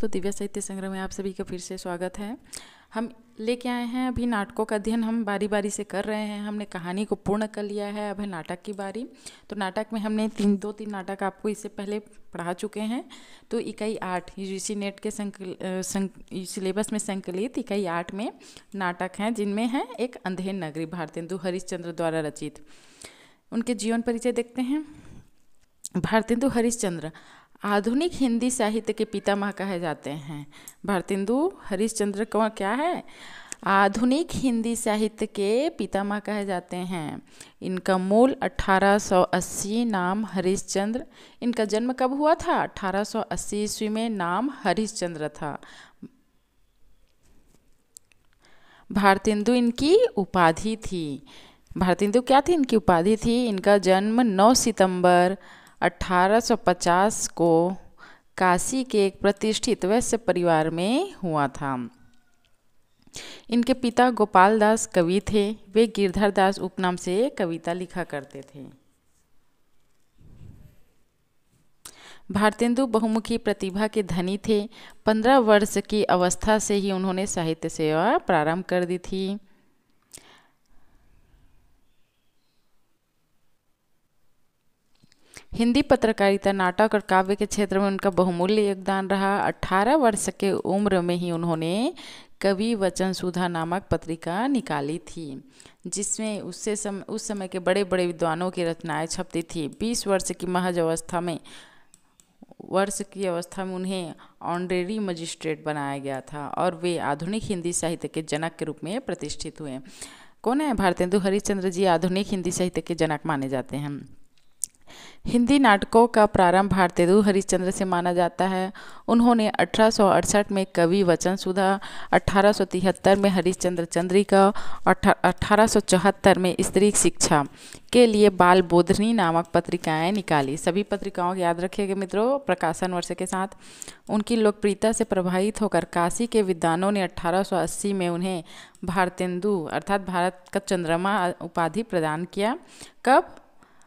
दोस्तों, दिव्या साहित्य संग्रह में आप सभी का फिर से स्वागत है। हम लेके आए हैं अभी नाटकों का अध्ययन हम बारी बारी से कर रहे हैं। हमने कहानी को पूर्ण कर लिया है, अब है नाटक की बारी। तो नाटक में हमने दो तीन नाटक आपको इससे पहले पढ़ा चुके हैं। तो इकाई 8 यूजीसी नेट के सिलेबस में संकलित इकाई 8 में नाटक हैं, जिनमें है एक अंधेर नगरी, भारतेंदु हरिश्चंद्र द्वारा रचित। उनके जीवन परिचय देखते हैं। भारतेंदु हरिश्चंद्र आधुनिक हिंदी साहित्य के पितामह कहे जाते हैं। भारतेंदु हरिश्चंद्र को क्या है? आधुनिक हिंदी साहित्य के पितामह कहे जाते हैं। इनका मूल 1880 नाम हरिश्चंद्र। इनका जन्म कब हुआ था? 1880 ईस्वी में नाम हरिश्चंद्र था। भारतेंदु इनकी उपाधि थी। भारतेंदु क्या थी? इनकी उपाधि थी। इनका जन्म 9 सितंबर 1850 को काशी के एक प्रतिष्ठित वैश्य परिवार में हुआ था। इनके पिता गोपाल दास कवि थे। वे गिरधर दास उपनाम से कविता लिखा करते थे। भारतेंदु बहुमुखी प्रतिभा के धनी थे। 15 वर्ष की अवस्था से ही उन्होंने साहित्य सेवा प्रारंभ कर दी थी। हिंदी पत्रकारिता, नाटक और काव्य के क्षेत्र में उनका बहुमूल्य योगदान रहा। 18 वर्ष के उम्र में ही उन्होंने कवि वचन सुधा नामक पत्रिका निकाली थी, जिसमें उस समय के बड़े बड़े विद्वानों की रचनाएं छपती थी। 20 वर्ष की महज अवस्था में उन्हें ऑनरेरी मजिस्ट्रेट बनाया गया था और वे आधुनिक हिंदी साहित्य के जनक के रूप में प्रतिष्ठित हुए। कौन है? भारतेंदु हरिश्चंद्र जी आधुनिक हिंदी साहित्य के जनक माने जाते हैं। हिंदी नाटकों का प्रारंभ भारतेंदु हरिश्चंद्र से माना जाता है। उन्होंने 1868 में कवि वचन सुधा, 1873 में हरिश्चंद्र चंद्रिका और 1874 में स्त्री शिक्षा के लिए बाल बोधनी नामक पत्रिकाएं निकाली। सभी पत्रिकाओं को याद रखिएगा मित्रों, प्रकाशन वर्ष के साथ। उनकी लोकप्रियता से प्रभावित होकर काशी के विद्वानों ने 1880 में उन्हें भारतेंदु अर्थात भारत का चंद्रमा उपाधि प्रदान किया। कब?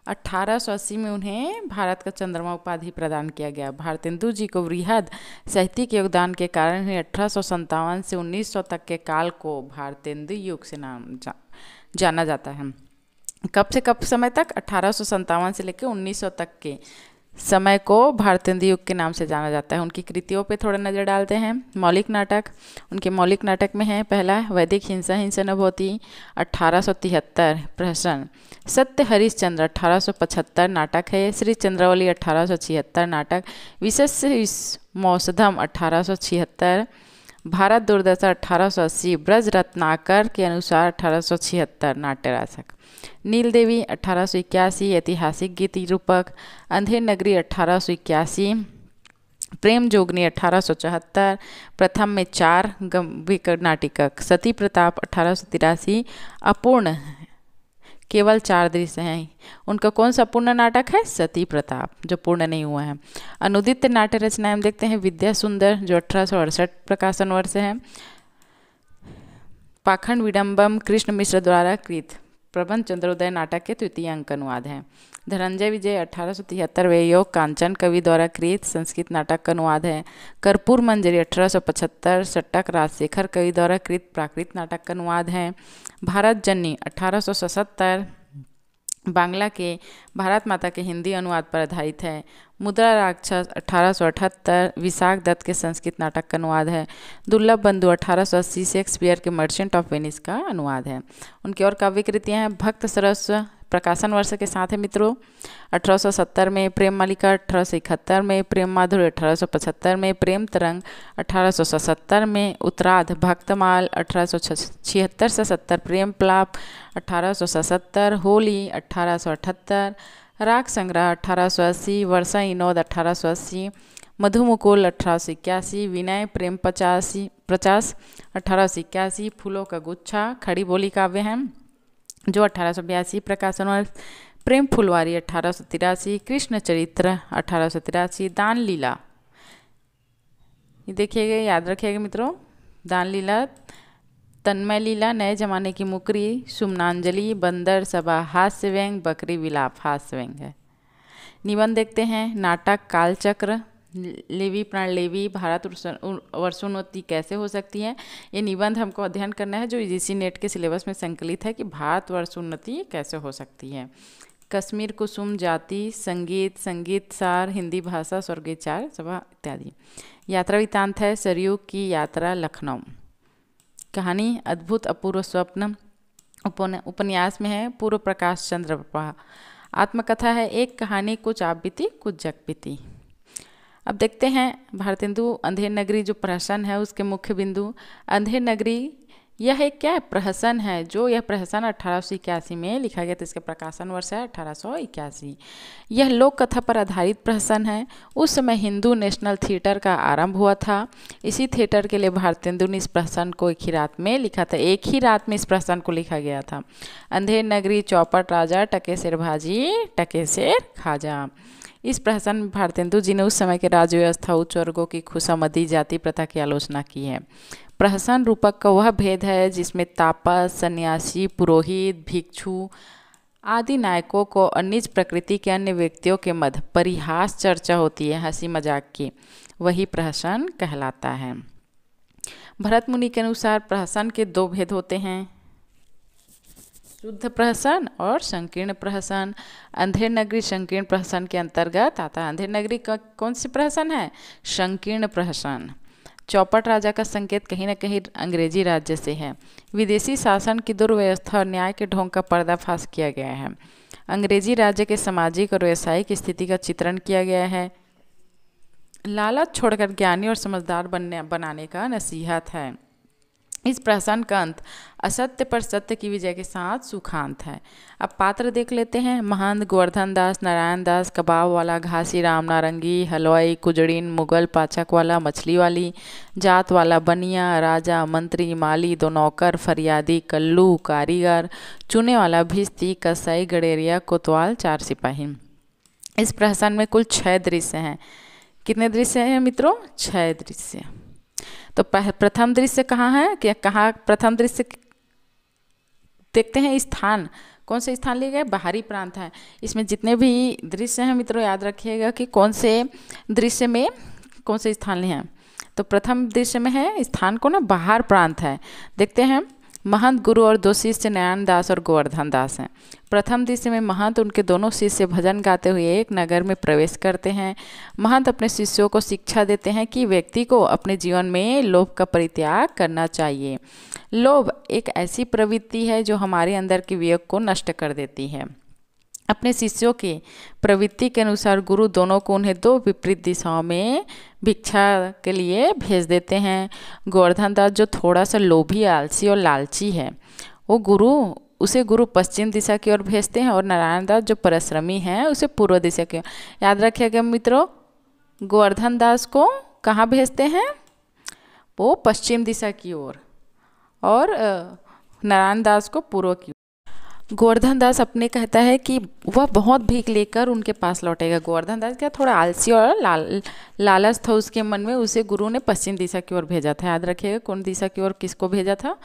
1880 में उन्हें भारत का चंद्रमा उपाधि प्रदान किया गया। भारतेंदु जी को वृहद साहित्यिक योगदान के कारण ही 1857 से 1900 तक के काल को भारतेंदु युग से जाना जाता है। कब से कब समय तक? 1857 से लेकर 1900 तक के समय को भारतेंदु युग के नाम से जाना जाता है। उनकी कृतियों पे थोड़ा नज़र डालते हैं। मौलिक नाटक, उनके मौलिक नाटक में है पहला वैदिक हिंसा हिंसनभूति 1873 प्रहसन, सत्य हरिश्चंद्र 1875 नाटक है, श्री चंद्रावली 1876 नाटक, विशेष मौसधम 1876, भारत दुर्दशा 1880, ब्रज रत्नाकर के अनुसार 1876 नाट्यरासक, नील देवी 1881 ऐतिहासिक गीति रूपक, अंधेर नगरी 1881, प्रेम जोगनी 1874, प्रथम में 4 गंभीर नाटिकक, सती प्रताप 1883, अपूर्ण केवल 4 दृश्य हैं। उनका कौन सा पूर्ण नाटक है? सती प्रताप, जो पूर्ण नहीं हुआ है। अनुदित नाट्य रचनाएं हम देखते हैं। विद्या सुंदर जो 1868 प्रकाशन वर्ष है। पाखंड विडम्बम कृष्ण मिश्र द्वारा कृत प्रबंध चंद्रोदय नाटक के तृतीय अंक अनुवाद है। धनंजय विजय 1873 वे योग कांचन कवि द्वारा कृत संस्कृत नाटक का अनुवाद है। कर्पूर मंजरी 1875 सट्टक राजशेखर कवि द्वारा कृत प्राकृत नाटक का अनुवाद है। भारत जननी 1877 बांग्ला के भारत माता के हिंदी अनुवाद पर आधारित है। मुद्रा राक्षस 1878 विशाख दत्त के संस्कृत नाटक का अनुवाद है। दुर्लभ बंधु 1880 शेक्सपियर के मर्चेंट ऑफ वेनिस का अनुवाद है। उनकी और काव्य कृतियाँ हैं। भक्त सरस प्रकाशन वर्ष के साथ है मित्रों। 1870 में प्रेम मालिका, 1871 में प्रेम माधुर्य, 1875 में प्रेम तरंग, 1877 में उत्तराध, भक्तमाल 1876 से 70, प्रेम प्लाप 1877, होली 1878, राग संग्रह 1880, वर्षा इनोद 1880, मधुमुकुल 1881, विनय प्रेम 50 1881, फूलों का गुच्छा खड़ी बोली काव्य हैं जो 1882 प्रकाशन वर्ष, प्रेम फुलवारी 1883, कृष्ण चरित्र 1883, दान लीला, ये देखिएगा याद रखिएगा मित्रों, दान लीला, तन्मय लीला, नए जमाने की मुकरी, सुमनांजलि, बंदर सभा, हास्य व्यंग, बकरी विलाप हास्य व्यंग है। निबंध देखते हैं। नाटक कालचक्र लेवी प्राण लेवी भारत वर्षोन्नति कैसे हो सकती है, ये निबंध हमको अध्ययन करना है जो यूजीसी नेट के सिलेबस में संकलित है कि भारत वर्षोन्नति कैसे हो सकती है। कश्मीर कुसुम जाति संगीत संगीत सार हिंदी भाषा स्वर्गीचार सभा इत्यादि। यात्रा वृत्तांत है सरयू की यात्रा लखनऊ। कहानी अद्भुत अपूर्व स्वप्न। उपन्यास में है पूर्व प्रकाश चंद्र प्रभा। आत्मकथा है एक कहानी कुछ आप बीती कुछ जग बीती। अब देखते हैं भारतेंदु अंधेर नगरी जो प्रहसन है उसके मुख्य बिंदु। अंधेर नगरी यह एक क्या है, प्रहसन है, जो यह प्रहसन 1881 में लिखा गया था। इसके प्रकाशन वर्ष है 1881। यह लोक कथा पर आधारित प्रहसन है। उस समय हिंदू नेशनल थिएटर का आरंभ हुआ था। इसी थिएटर के लिए भारतेंदु ने इस प्रहसन को एक ही रात में लिखा था। एक ही रात में इस प्रहसन को लिखा गया था। अंधेर नगरी चौपट राजा टकेसेर भाजी टकेसेर खाजा। इस प्रहसन में भारतेंदु जी ने उस समय के राज्य व्यवस्था उच्च वर्गों की खुशामदी जाति प्रथा की आलोचना की है। प्रहसन रूपक का वह भेद है जिसमें तापस सन्यासी पुरोहित भिक्षु आदि नायकों को और निज प्रकृति के अन्य व्यक्तियों के मध्य परिहास चर्चा होती है, हंसी मजाक की, वही प्रहसन कहलाता है। भरत मुनि के अनुसार प्रहसन के दो भेद होते हैं, शुद्ध प्रहसन और संकीर्ण प्रहसन। अंधेर नगरी संकीर्ण प्रहसन के अंतर्गत आता है। अंधेर नगरी का कौन सी प्रहसन है, संकीर्ण प्रहसन। चौपट राजा का संकेत कहीं न कहीं अंग्रेजी राज्य से है। विदेशी शासन की दुर्व्यवस्था और न्याय के ढोंग का पर्दाफाश किया गया है। अंग्रेजी राज्य के सामाजिक और व्यावसायिक स्थिति का चित्रण किया गया है। लालच छोड़कर ज्ञानी और समझदार बनाने का नसीहत है। इस प्रहसन का अंत असत्य पर सत्य की विजय के साथ सुखांत है। अब पात्र देख लेते हैं। महंत गोवर्धन दास, नारायण दास, कबाब वाला, घासी राम, नारंगी, हलवाई, कुजड़ीन, मुगल, पाचक वाला, मछली वाली, जात वाला, बनिया, राजा, मंत्री, माली, दो नौकर, फरियादी, कल्लू, कारीगर, चुने वाला, भिस्ती, कसाई, गडेरिया, कोतवाल, 4 सिपाही। इस प्रहसन में कुल 6 दृश्य हैं। कितने दृश्य हैं मित्रों, 6 दृश्य। तो प्रथम दृश्य कहाँ है, क्या कहाँ प्रथम दृश्य देखते हैं। स्थान कौन से स्थान लिए गए, बाहरी प्रांत है। इसमें जितने भी दृश्य हैं मित्रों याद रखिएगा कि कौन से दृश्य में कौन से स्थान लिए हैं। तो प्रथम दृश्य में है स्थान को ना बाहर प्रांत है। देखते हैं महंत गुरु और 2 शिष्य नारायण दास और गोवर्धन दास हैं। प्रथम दृश्य में महंत उनके दोनों शिष्य भजन गाते हुए एक नगर में प्रवेश करते हैं। महंत अपने शिष्यों को शिक्षा देते हैं कि व्यक्ति को अपने जीवन में लोभ का परित्याग करना चाहिए। लोभ एक ऐसी प्रवृत्ति है जो हमारे अंदर के विवेक को नष्ट कर देती है। अपने शिष्यों के प्रवृत्ति के अनुसार गुरु दोनों को उन्हें 2 विपरीत दिशाओं में भिक्षा के लिए भेज देते हैं। गोवर्धन दास जो थोड़ा सा लोभी आलसी और लालची है उसे गुरु पश्चिम दिशा की ओर भेजते हैं और नारायण दास जो परिश्रमी है उसे पूर्व दिशा की ओर। याद रखिएगा मित्रों, गोवर्धन दास को कहाँ भेजते हैं, वो पश्चिम दिशा की ओर और नारायण दास को पूर्व की। गोवर्धन दास अपने कहता है कि वह बहुत भीख लेकर उनके पास लौटेगा। गोवर्धन दास क्या थोड़ा आलसी और लालच था उसके मन में, उसे गुरु ने पश्चिम दिशा की ओर भेजा था। याद रखिएगा कौन दिशा की ओर किसको भेजा था,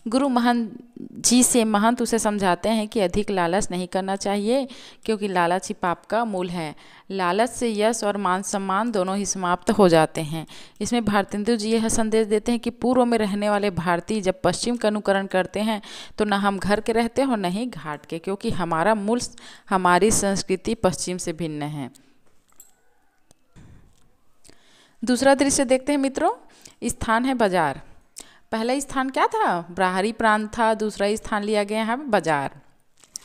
गुरु महंत जी से। महंत उसे समझाते हैं कि अधिक लालच नहीं करना चाहिए क्योंकि लालच ही पाप का मूल है। लालच से यश और मान सम्मान दोनों ही समाप्त हो जाते हैं। इसमें भारतेंदु जी यह संदेश देते हैं कि पूर्व में रहने वाले भारतीय जब पश्चिम का अनुकरण करते हैं तो न हम घर के रहते हैं और न ही घाट के, क्योंकि हमारा मूल हमारी संस्कृति पश्चिम से भिन्न है। दूसरा दृश्य देखते हैं मित्रों। स्थान है बाजार। पहला स्थान क्या था, बाहरी प्रांत था। दूसरा स्थान लिया गया है बाजार।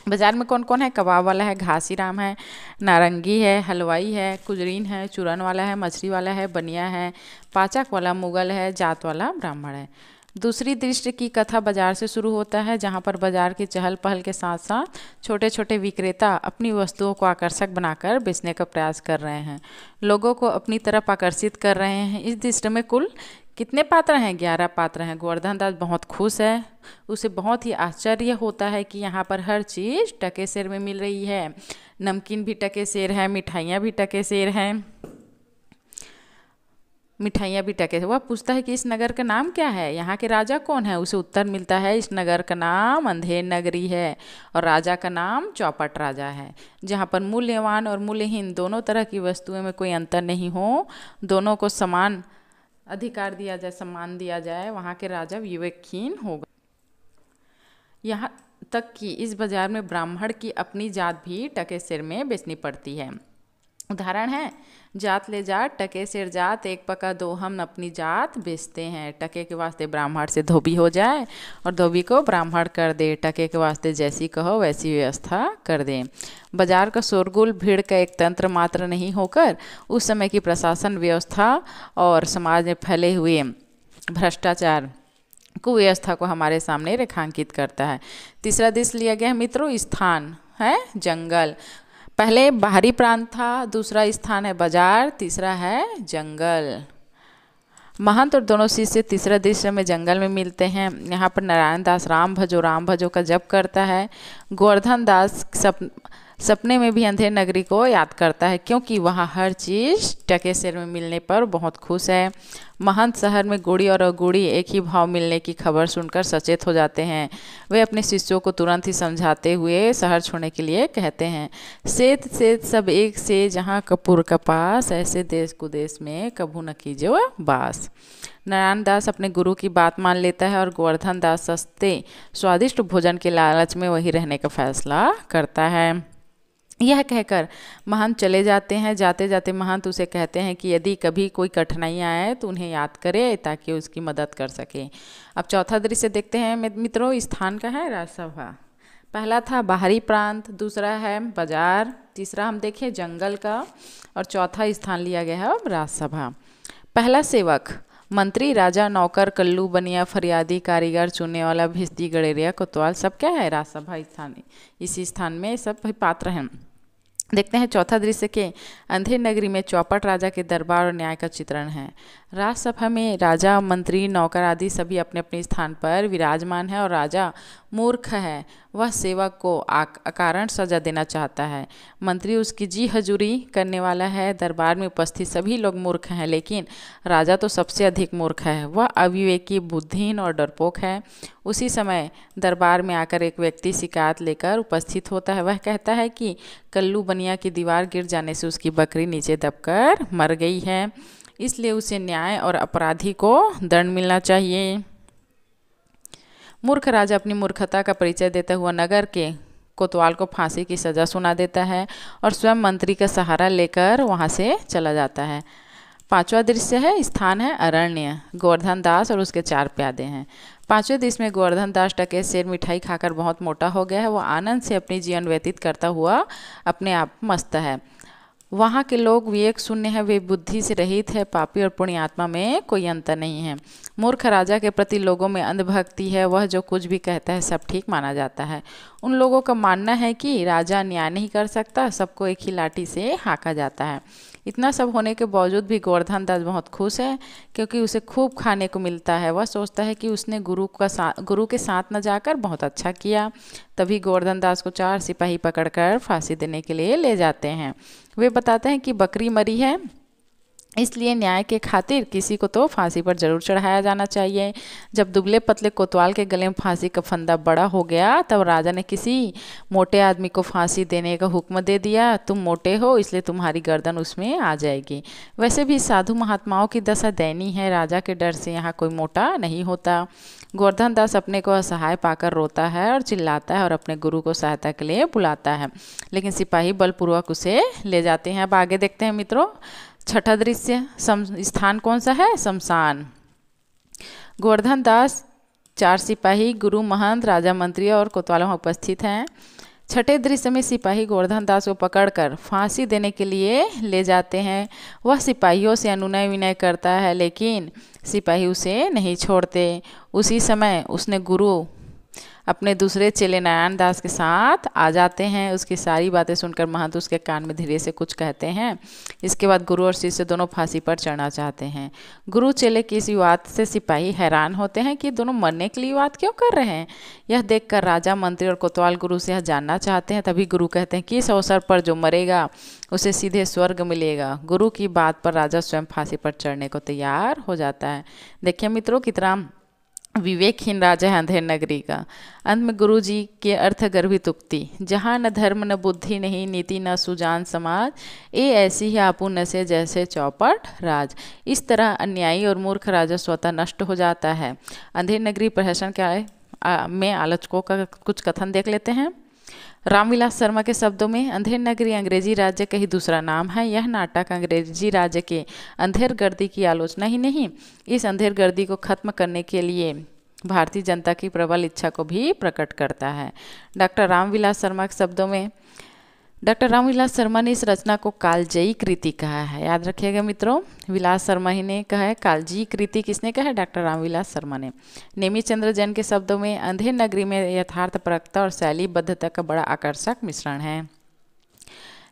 बाजार में कौन कौन है, कबाब वाला है, घासी राम है, नारंगी है, हलवाई है, कुजरीन है, चूरन वाला है, मछली वाला है, बनिया है, पाचक वाला मुगल है, जात वाला ब्राह्मण है। दूसरी दृश्य की कथा बाजार से शुरू होता है, जहाँ पर बाजार की चहल पहल के साथ साथ छोटे छोटे विक्रेता अपनी वस्तुओं को आकर्षक बनाकर बेचने का प्रयास कर रहे हैं, लोगों को अपनी तरफ आकर्षित कर रहे हैं। इस दृश्य में कुल कितने पात्र हैं, 11 पात्र हैं। गोवर्धन दास बहुत खुश है, उसे बहुत ही आश्चर्य होता है कि यहाँ पर हर चीज़ टके सेर में मिल रही है। नमकीन भी टके सेर है, मिठाइयाँ भी टके सेर हैं। मिठाइयाँ भी टके से। वह पूछता है कि इस नगर का नाम क्या है, यहाँ के राजा कौन है। उसे उत्तर मिलता है इस नगर का नाम अंधेर नगरी है और राजा का नाम चौपट राजा है। जहाँ पर मूल्यवान और मूल्यहीन दोनों तरह की वस्तुएं में कोई अंतर नहीं हो, दोनों को समान अधिकार दिया जाए, सम्मान दिया जाए, वहाँ के राजा विवेकहीन होगा। यहाँ तक कि इस बाजार में ब्राह्मण की अपनी जात भी टके सिर में बेचनी पड़ती है। उदाहरण है, जात ले जात टके सिर जात, एक पका दो हम अपनी जात बेचते हैं। टके के वास्ते ब्राह्मण से धोबी हो जाए और धोबी को ब्राह्मण कर दे, टके के वास्ते जैसी कहो वैसी व्यवस्था कर दे। बाजार का शोरगुल भीड़ का एक तंत्र मात्र नहीं होकर उस समय की प्रशासन व्यवस्था और समाज में फैले हुए भ्रष्टाचार कुव्यवस्था को हमारे सामने रेखांकित करता है। तीसरा दृश्य लिया गया है मित्रों, स्थान है जंगल। पहले बाहरी प्रांत था, दूसरा स्थान है बाजार, तीसरा है जंगल। महंत और दोनों शिष्य तीसरा दृश्य में जंगल में मिलते हैं। यहाँ पर नारायण दास राम भजो का जप करता है। गोवर्धन दास सपने में भी अंधेर नगरी को याद करता है, क्योंकि वहाँ हर चीज़ टके सिर में मिलने पर बहुत खुश है। महंत शहर में गुड़ी और अगुड़ी एक ही भाव मिलने की खबर सुनकर सचेत हो जाते हैं। वे अपने शिष्यों को तुरंत ही समझाते हुए शहर छोड़ने के लिए कहते हैं। सेत सेत सब एक से जहाँ कपूर का पास, ऐसे देश कुदेश में कभू न कीजिए बास। नारायण दास अपने गुरु की बात मान लेता है और गोवर्धन दास सस्ते स्वादिष्ट भोजन के लालच में वहीं रहने का फैसला करता है। यह कहकर महंत चले जाते हैं। जाते जाते महंत उसे कहते हैं कि यदि कभी कोई कठिनाई आए तो उन्हें याद करे ताकि उसकी मदद कर सके। अब चौथा दृश्य देखते हैं मित्रों, स्थान का है राजसभा। पहला था बाहरी प्रांत, दूसरा है बाजार, तीसरा हम देखें जंगल का और चौथा स्थान लिया गया है अब राजसभा। पहला सेवक, मंत्री, राजा, नौकर, कल्लू, बनिया, फरियादी, कारीगर, चुनने वाला, भिस्ती, गड़ेरिया, कोतवाल, सब क्या है राजसभा स्थान। इसी स्थान में सब पात्र हैं। देखते हैं चौथा दृश्य के अंधेर नगरी में चौपट राजा के दरबार और न्याय का चित्रण है। राजसभा में राजा, मंत्री, नौकर आदि सभी अपने अपने स्थान पर विराजमान है और राजा मूर्ख है। वह सेवक को अकारण सजा देना चाहता है। मंत्री उसकी जी हजूरी करने वाला है। दरबार में उपस्थित सभी लोग मूर्ख हैं, लेकिन राजा तो सबसे अधिक मूर्ख है। वह अविवेकी, बुद्धिहीन और डरपोक है। उसी समय दरबार में आकर एक व्यक्ति शिकायत लेकर उपस्थित होता है। वह कहता है कि कल्लू बनिया की दीवार गिर जाने से उसकी बकरी नीचे दबकर मर गई है, इसलिए उसे न्याय और अपराधी को दंड मिलना चाहिए। मूर्ख राजा अपनी मूर्खता का परिचय देता हुआ नगर के कोतवाल को फांसी की सज़ा सुना देता है और स्वयं मंत्री का सहारा लेकर वहां से चला जाता है। पांचवा दृश्य है स्थान है अरण्य। गोवर्धन दास और उसके 4 प्यादे हैं। पांचवें दृश्य में गोवर्धन दास टके सिर मिठाई खाकर बहुत मोटा हो गया है। वो आनंद से अपनी जीवन व्यतीत करता हुआ अपने आप मस्त है। वहाँ के लोग विवेक शून्य है, वे बुद्धि से रहित है। पापी और पुण्य आत्मा में कोई अंतर नहीं है। मूर्ख राजा के प्रति लोगों में अंधभक्ति है। वह जो कुछ भी कहता है सब ठीक माना जाता है। उन लोगों का मानना है कि राजा न्याय नहीं कर सकता, सबको एक ही लाठी से हाँका जाता है। इतना सब होने के बावजूद भी गोवर्धन दास बहुत खुश है, क्योंकि उसे खूब खाने को मिलता है। वह सोचता है कि उसने गुरु के साथ न जाकर बहुत अच्छा किया। तभी गोवर्धन दास को 4 सिपाही पकड़कर फांसी देने के लिए ले जाते हैं। वे बताते हैं कि बकरी मरी है, इसलिए न्याय के खातिर किसी को तो फांसी पर जरूर चढ़ाया जाना चाहिए। जब दुबले पतले कोतवाल के गले में फांसी का फंदा बड़ा हो गया, तब राजा ने किसी मोटे आदमी को फांसी देने का हुक्म दे दिया। तुम मोटे हो, इसलिए तुम्हारी गर्दन उसमें आ जाएगी। वैसे भी साधु महात्माओं की दशा दयनीय है। राजा के डर से यहाँ कोई मोटा नहीं होता। गोवर्धन दास अपने को असहाय पाकर रोता है और चिल्लाता है और अपने गुरु को सहायता के लिए बुलाता है, लेकिन सिपाही बलपूर्वक उसे ले जाते हैं। अब आगे देखते हैं मित्रों, छठा दृश्य स्थान कौन सा है? शमशान। गोवर्धन दास, 4 सिपाही, गुरु, महंत, राजा, मंत्री और कोतवाल उपस्थित हैं। छठे दृश्य में सिपाही गोवर्धन दास को पकड़कर फांसी देने के लिए ले जाते हैं। वह सिपाहियों से अनुनय विनय करता है, लेकिन सिपाही उसे नहीं छोड़ते। उसी समय उसने गुरु अपने दूसरे चेले नारायण दास के साथ आ जाते हैं। उसकी सारी बातें सुनकर महंत उसके कान में धीरे से कुछ कहते हैं। इसके बाद गुरु और शिष्य दोनों फांसी पर चढ़ना चाहते हैं। गुरु चेले की इस बात से सिपाही हैरान होते हैं कि दोनों मरने के लिए बात क्यों कर रहे हैं। यह देखकर राजा, मंत्री और कोतवाल गुरु से यह जानना चाहते हैं। तभी गुरु कहते हैं कि इस अवसर पर जो मरेगा उसे सीधे स्वर्ग मिलेगा। गुरु की बात पर राजा स्वयं फांसी पर चढ़ने को तैयार हो जाता है। देखिए मित्रों, कितना विवेकहीन राजा है अंधेर नगरी का। अंत में गुरु जी के अर्थगर्भित उक्ति, जहाँ न धर्म न बुद्धि नहीं, नीति न सुजान समाज, ये ऐसी ही आपू नसे जैसे चौपट राज। इस तरह अन्यायी और मूर्ख राजा स्वतः नष्ट हो जाता है। अंधेर नगरी प्रहसन में आलोचकों का कुछ कथन देख लेते हैं। रामविलास शर्मा के शब्दों में, अंधेर नगरी अंग्रेजी राज्य का ही दूसरा नाम है। यह नाटक अंग्रेजी राज्य के अंधेर गर्दी की आलोचना ही नहीं, इस अंधेर गर्दी को खत्म करने के लिए भारतीय जनता की प्रबल इच्छा को भी प्रकट करता है। डॉक्टर रामविलास शर्मा के शब्दों में, डॉक्टर रामविलास शर्मा ने इस रचना को कालजयी कृति कहा है। याद रखिएगा मित्रों, विलास शर्मा ही ने कहा है। कालजयी कृति किसने कहा है? डॉक्टर रामविलास शर्मा ने। नेमी चंद्र जैन के शब्दों में, अंधेर नगरी में यथार्थपरकता और शैलीबद्धता का बड़ा आकर्षक मिश्रण है।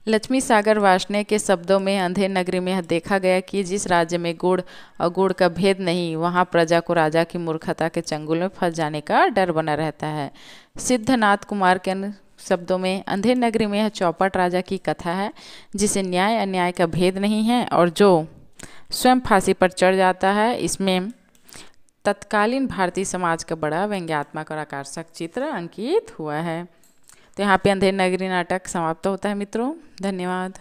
लक्ष्मी सागर वार्ष्णेय के शब्दों में, अंधेर नगरी में यह देखा गया कि जिस राज्य में गुड़ और गुड़ का भेद नहीं, वहाँ प्रजा को राजा की मूर्खता के चंगुल में फंस जाने का डर बना रहता है। सिद्धनाथ कुमार के शब्दों में, अंधेर नगरी में यह चौपट राजा की कथा है जिसे न्याय अन्याय का भेद नहीं है और जो स्वयं फांसी पर चढ़ जाता है। इसमें तत्कालीन भारतीय समाज का बड़ा व्यंग्यात्मक और आकर्षक चित्र अंकित हुआ है। तो यहाँ पे अंधेर नगरी नाटक समाप्त होता है मित्रों। धन्यवाद।